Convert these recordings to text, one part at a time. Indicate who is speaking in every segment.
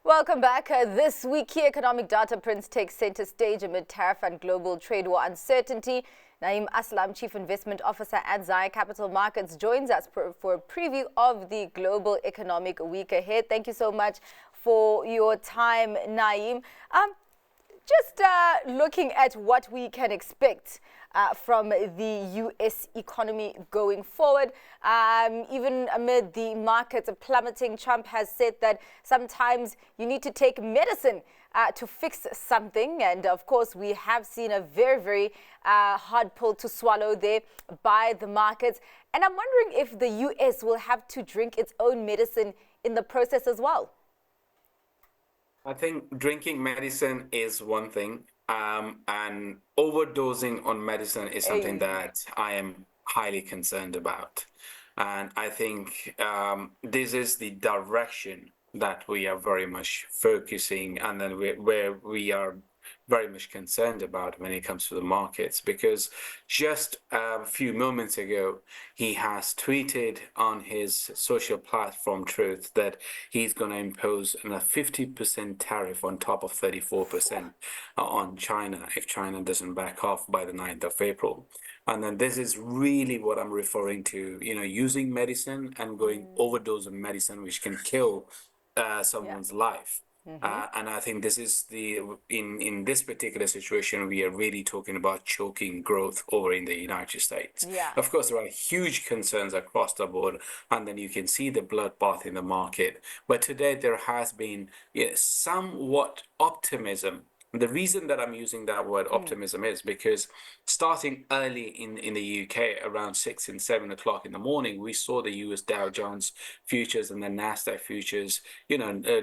Speaker 1: Welcome back. This week, key economic data prints take center stage amid tariff and global trade war uncertainty. Naeem Aslam, Chief Investment Officer at Zaye Capital Markets, joins us for a preview of the global economic week ahead. Thank you so much for your time, Naeem. Just looking at what we can expect from the U.S. economy going forward, even amid the markets plummeting, Trump has said that sometimes you need to take medicine to fix something. And of course, we have seen a very, very hard pill to swallow there by the markets. And I'm wondering if the U.S. will have to drink its own medicine in the process as well.
Speaker 2: I think drinking medicine is one thing, and overdosing on medicine is something that I am highly concerned about. And I think this is the direction that we are very much focusing, and then where we are very much concerned about when it comes to the markets, because just a few moments ago, he has tweeted on his social platform Truth that he's going to impose a 50% tariff on top of 34% on China if China doesn't back off by the 9th of April. And then this is really what I'm referring to, using medicine and going overdose on medicine, which can kill someone's life. And I think this is in this particular situation, we are really talking about choking growth over in the United States.
Speaker 1: Yeah.
Speaker 2: Of course, there are huge concerns across the board, and then you can see the bloodbath in the market. But today there has been somewhat optimism. The reason that I'm using that word optimism is because starting early in the UK, around 6 and 7 o'clock in the morning, we saw the US Dow Jones futures and the NASDAQ futures,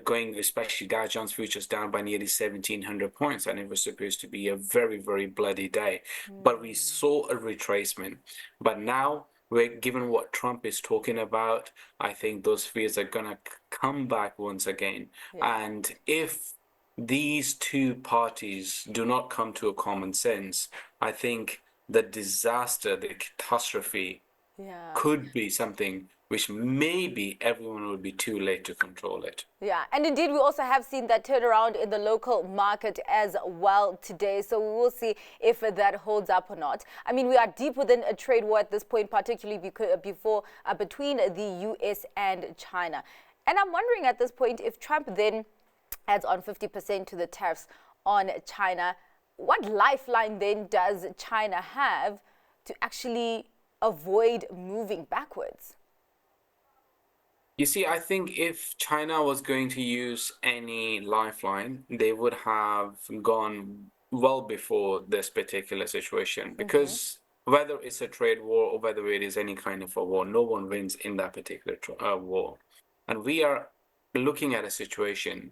Speaker 2: going, especially Dow Jones futures down by nearly 1,700 points. And it was supposed to be a very, very bloody day. But we saw a retracement. But now, given what Trump is talking about, I think those fears are going to come back once again.
Speaker 1: Yeah.
Speaker 2: And if these two parties do not come to a common sense, I think the disaster, the catastrophe could be something which maybe everyone would be too late to control it.
Speaker 1: Yeah, and indeed we also have seen that turnaround in the local market as well today. So we will see if that holds up or not. I mean, we are deep within a trade war at this point, particularly between the U.S. and China. And I'm wondering at this point if Trump then adds on 50% to the tariffs on China, what lifeline then does China have to actually avoid moving backwards?
Speaker 2: You see, I think if China was going to use any lifeline, they would have gone well before this particular situation, because whether it's a trade war or whether it is any kind of a war, no one wins in that particular war. And we are looking at a situation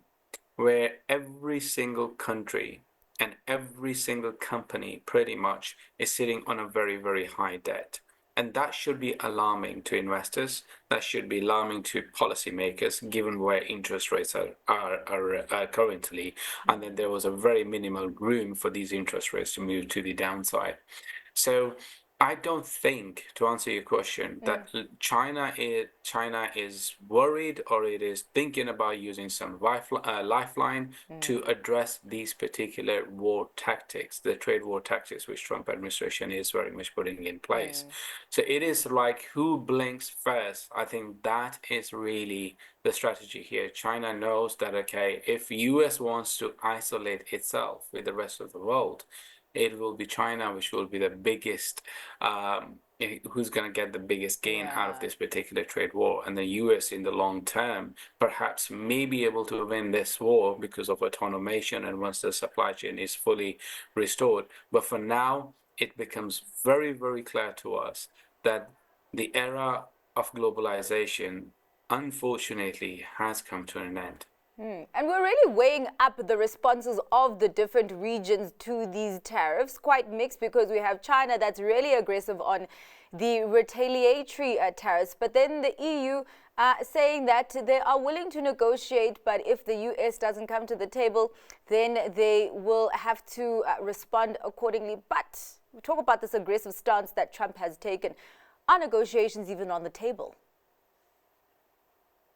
Speaker 2: where every single country and every single company pretty much is sitting on a very, very high debt. And that should be alarming to investors. That should be alarming to policymakers, given where interest rates are currently. And then there was a very minimal room for these interest rates to move to the downside. So I don't think, to answer your question, that China is worried or it is thinking about using some lifeline to address these particular war tactics, the trade war tactics which Trump administration is very much putting in place. So it is like who blinks first. I think that is really the strategy here. China knows that, okay, if US wants to isolate itself with the rest of the world, it will be China which will be the biggest, who's going to get the biggest gain out of this particular trade war. And the US in the long term perhaps may be able to win this war because of automation and once the supply chain is fully restored. But for now, it becomes very, very clear to us that the era of globalization, unfortunately, has come to an end.
Speaker 1: And we're really weighing up the responses of the different regions to these tariffs. Quite mixed, because we have China that's really aggressive on the retaliatory tariffs. But then the EU saying that they are willing to negotiate, but if the US doesn't come to the table, then they will have to respond accordingly. But we talk about this aggressive stance that Trump has taken. Are negotiations even on the table?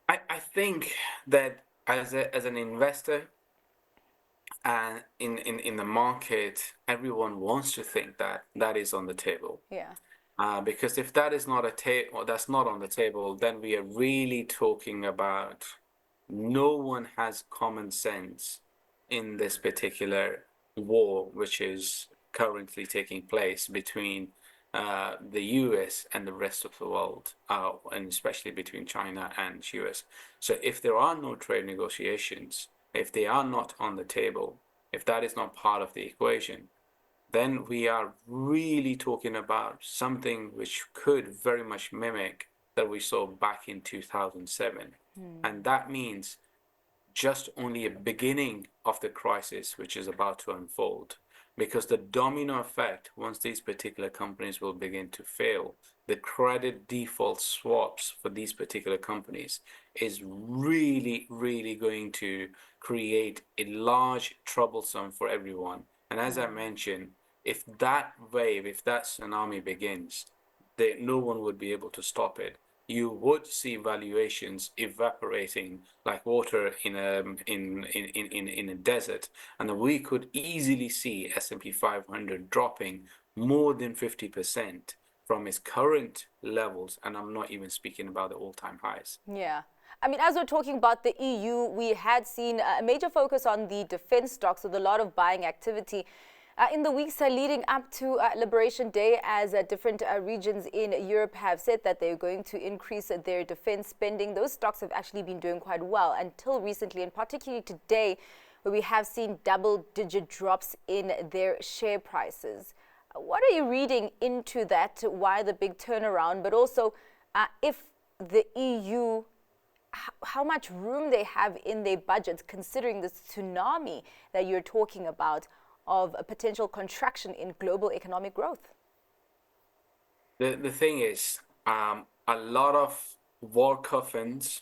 Speaker 2: I think that as an investor and in the market, everyone wants to think that that is on the table.
Speaker 1: Yeah.
Speaker 2: Because if that is not a or that's not on the table, then we are really talking about no one has common sense in this particular war, which is currently taking place between the US and the rest of the world, and especially between China and US. So if there are no trade negotiations, if they are not on the table, if that is not part of the equation, then we are really talking about something which could very much mimic that we saw back in 2007. And that means just only a beginning of the crisis which is about to unfold. Because the domino effect, once these particular companies will begin to fail, the credit default swaps for these particular companies is really, really going to create a large troublesome for everyone. And as I mentioned, if that wave, if that tsunami begins, no one would be able to stop it. You would see valuations evaporating like water in a desert, and we could easily see S&P 500 dropping more than 50% from its current levels, and I'm not even speaking about the all-time highs.
Speaker 1: Yeah. I mean, as we're talking about the EU, we had seen a major focus on the defense stocks with a lot of buying activity in the weeks leading up to Liberation Day, as different regions in Europe have said that they're going to increase their defense spending. Those stocks have actually been doing quite well until recently, and particularly today, where we have seen double-digit drops in their share prices. What are you reading into that? Why the big turnaround? But also, if the EU, how much room they have in their budgets, considering this tsunami that you're talking about of a potential contraction in global economic growth?
Speaker 2: The thing is, a lot of war coffins,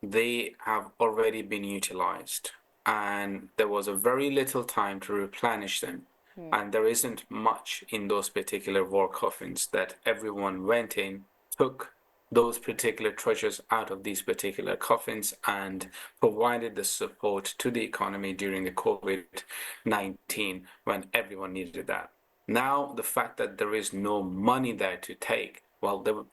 Speaker 2: they have already been utilized, and there was a very little time to replenish them. And there isn't much in those particular war coffins that everyone went in, took those particular treasures out of these particular coffins and provided the support to the economy during the COVID-19 when everyone needed that. Now, the fact that there is no money there to take, well,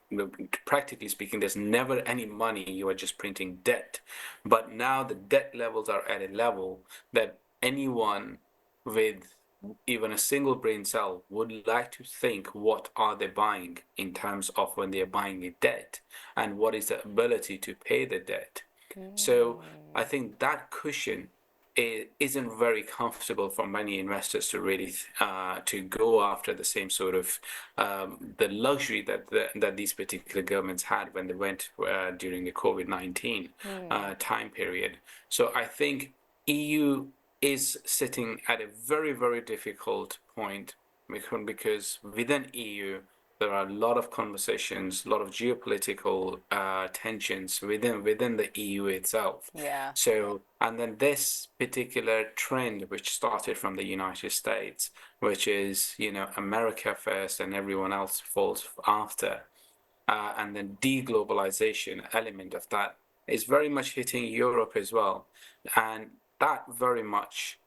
Speaker 2: practically speaking, there's never any money. You are just printing debt. But now the debt levels are at a level that anyone with even a single brain cell would like to think what are they buying in terms of when they're buying a debt and what is the ability to pay the debt. So I think that cushion isn't very comfortable for many investors to really to go after the same sort of the luxury that these particular governments had when they went during the COVID-19 time period. So I think EU is sitting at a very, very difficult point because within EU there are a lot of conversations, a lot of geopolitical tensions within the EU itself.
Speaker 1: Yeah.
Speaker 2: So, and then this particular trend, which started from the United States, which is, America first and everyone else falls after, and the deglobalization element of that is very much hitting Europe as well. And that very much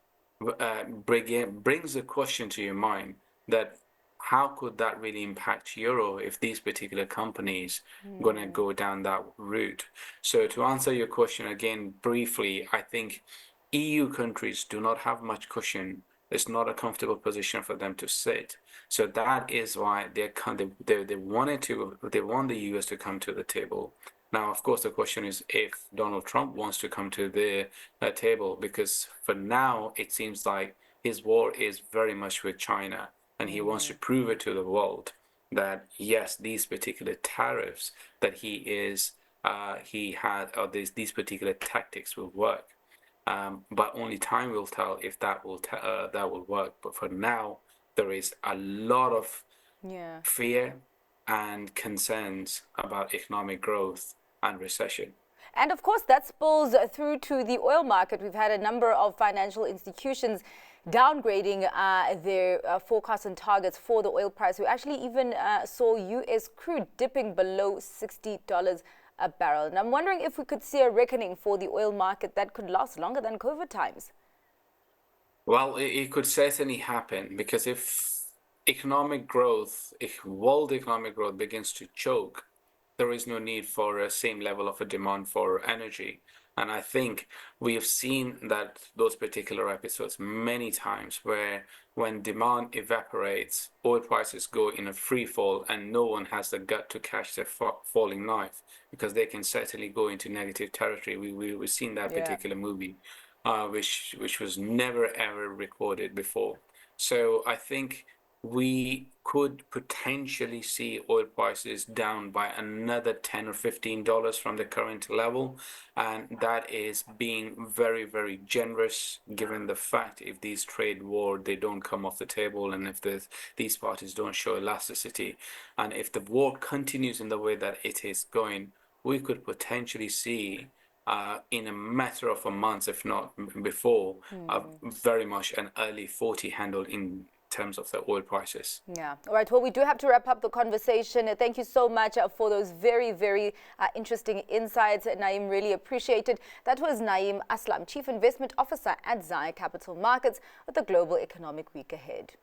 Speaker 2: brings a question to your mind that how could that really impact euro if these particular companies going to go down that route? So to answer your question again briefly, I think EU countries do not have much cushion. It's not a comfortable position for them to sit. So that is why they want the US to come to the table. Now, of course, the question is if Donald Trump wants to come to the table, because for now it seems like his war is very much with China, and he wants to prove it to the world that yes, these particular tariffs that he had, or these particular tactics will work. But only time will tell if that will work. But for now, there is a lot of
Speaker 1: Yeah.
Speaker 2: fear and concerns about economic growth and recession.
Speaker 1: And of course, that spills through to the oil market. We've had a number of financial institutions downgrading their forecasts and targets for the oil price. We actually even saw U.S. crude dipping below $60 a barrel. And I'm wondering if we could see a reckoning for the oil market that could last longer than COVID times.
Speaker 2: Well, it could certainly happen because if world economic growth begins to choke, there is no need for a same level of a demand for energy. And I think we have seen that those particular episodes many times where when demand evaporates, oil prices go in a free fall and no one has the gut to catch the falling knife because they can certainly go into negative territory. We've seen that
Speaker 1: Yeah.
Speaker 2: particular movie, which was never ever recorded before. So I think we could potentially see oil prices down by another $10 or $15 from the current level. And that is being very, very generous given the fact if these trade war they don't come off the table and if these parties don't show elasticity. And if the war continues in the way that it is going, we could potentially see in a matter of a month, if not before, very much an early 40 handle in terms of the oil prices.
Speaker 1: Yeah. All right. Well, we do have to wrap up the conversation. Thank you so much for those very, very interesting insights. Naeem, really appreciate it. That was Naeem Aslam, Chief Investment Officer at Zaye Capital Markets, with the Global Economic Week ahead.